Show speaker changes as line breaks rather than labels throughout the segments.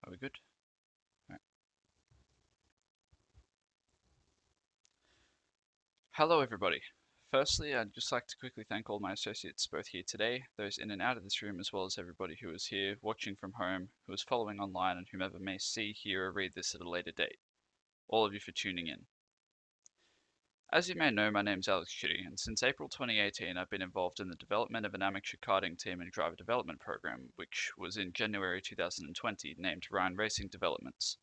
Are we good? Right. Hello, everybody. Firstly, I'd just like to quickly thank all my associates both here today, those in and out of this room, as well as everybody who is here watching from home, who is following online, and whomever may see, hear, or read this at a later date. All of you for tuning in. As you may know, my name's Alex Chitty, and since April 2018, I've been involved in the development of an amateur karting team and driver development program, which was in January 2020 named Ryan Racing Developments.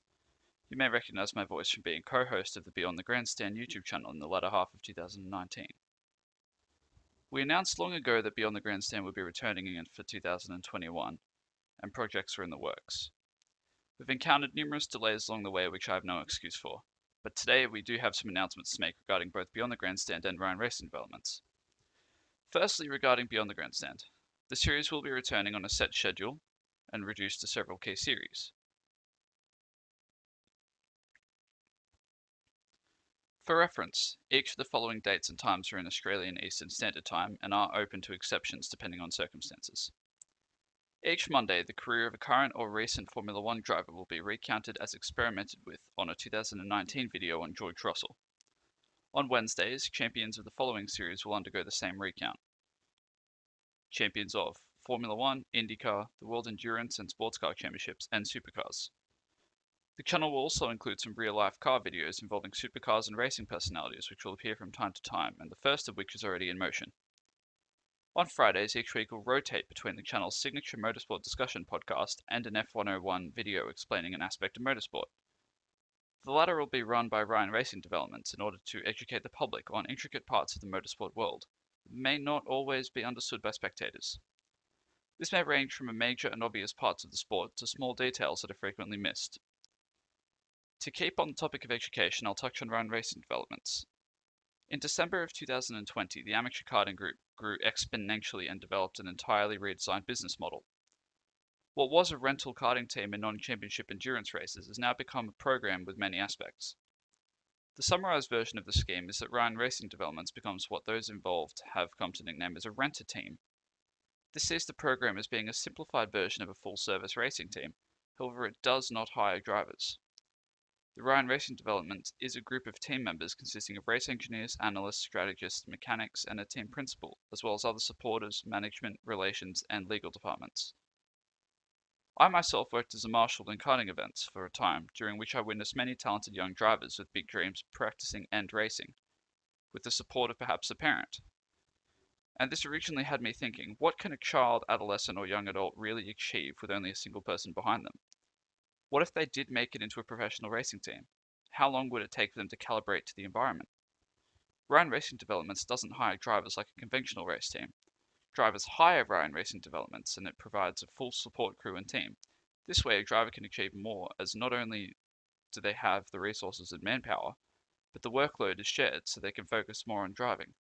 You may recognize my voice from being co-host of the Beyond the Grandstand YouTube channel in the latter half of 2019. We announced long ago that Beyond the Grandstand would be returning again for 2021, and projects were in the works. We've encountered numerous delays along the way which I have no excuse for, but today we do have some announcements to make regarding both Beyond the Grandstand and Ryan Racing Developments. Firstly, regarding Beyond the Grandstand, the series will be returning on a set schedule and reduced to several key series. For reference, each of the following dates and times are in Australian Eastern Standard Time and are open to exceptions depending on circumstances. Each Monday, the career of a current or recent Formula One driver will be recounted as experimented with on a 2019 video on George Russell. On Wednesdays, champions of the following series will undergo the same recount. Champions of Formula One, IndyCar, the World Endurance and Sports Car Championships, and Supercars. The channel will also include some real-life car videos involving supercars and racing personalities which will appear from time to time, and the first of which is already in motion. On Fridays, each week will rotate between the channel's signature motorsport discussion podcast and an F101 video explaining an aspect of motorsport. The latter will be run by Ryan Racing Developments in order to educate the public on intricate parts of the motorsport world that may not always be understood by spectators. This may range from major and obvious parts of the sport to small details that are frequently missed. To keep on the topic of education, I'll touch on Ryan Racing Developments. In December of 2020, the amateur karting group grew exponentially and developed an entirely redesigned business model. What was a rental karting team in non-championship endurance races has now become a program with many aspects. The summarized version of the scheme is that Ryan Racing Developments becomes what those involved have come to nickname as a renter team. This sees the program as being a simplified version of a full-service racing team, however it does not hire drivers. The Ryan Racing Development is a group of team members consisting of race engineers, analysts, strategists, mechanics, and a team principal, as well as other supporters, management, relations, and legal departments. I myself worked as a marshal in karting events for a time, during which I witnessed many talented young drivers with big dreams practicing and racing, with the support of perhaps a parent. And this originally had me thinking, what can a child, adolescent, or young adult really achieve with only a single person behind them? What if they did make it into a professional racing team? How long would it take for them to calibrate to the environment? Ryan Racing Developments doesn't hire drivers like a conventional race team. Drivers hire Ryan Racing Developments and it provides a full support crew and team. This way a driver can achieve more, as not only do they have the resources and manpower, but the workload is shared so they can focus more on driving.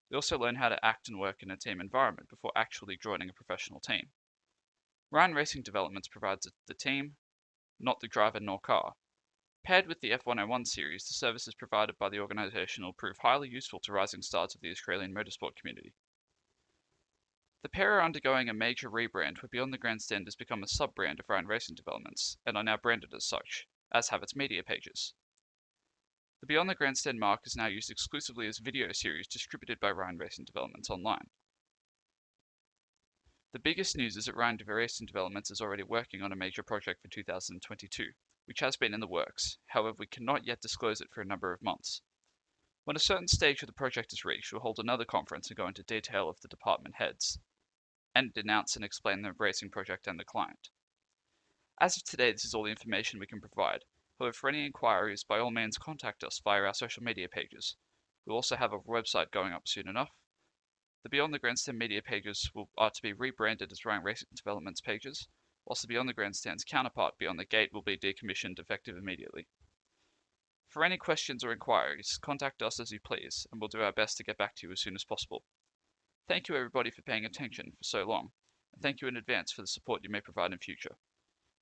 They also learn how to act and work in a team environment before actually joining a professional team. Ryan Racing Developments provides the team, not the driver nor car. Paired with the F101 series, the services provided by the organisation will prove highly useful to rising stars of the Australian motorsport community. The pair are undergoing a major rebrand where Beyond the Grandstand has become a sub-brand of Ryan Racing Developments and are now branded as such, as have its media pages. The Beyond the Grandstand mark is now used exclusively as a video series distributed by Ryan Racing Developments online. The biggest news is that Ryan Racing Developments is already working on a major project for 2022, which has been in the works. However, we cannot yet disclose it for a number of months. When a certain stage of the project is reached, we'll hold another conference and go into detail of the department heads, and announce and explain the racing project and the client. As of today, this is all the information we can provide. However, for any inquiries, by all means contact us via our social media pages. We'll also have a website going up soon enough. The Beyond the Grandstand media pages are to be rebranded as Ryan Racing Developments pages, whilst the Beyond the Grandstand's counterpart, Beyond the Gate, will be decommissioned effective immediately. For any questions or inquiries, contact us as you please, and we'll do our best to get back to you as soon as possible. Thank you everybody for paying attention for so long, and thank you in advance for the support you may provide in future.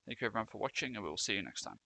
Thank you everyone for watching, and we will see you next time.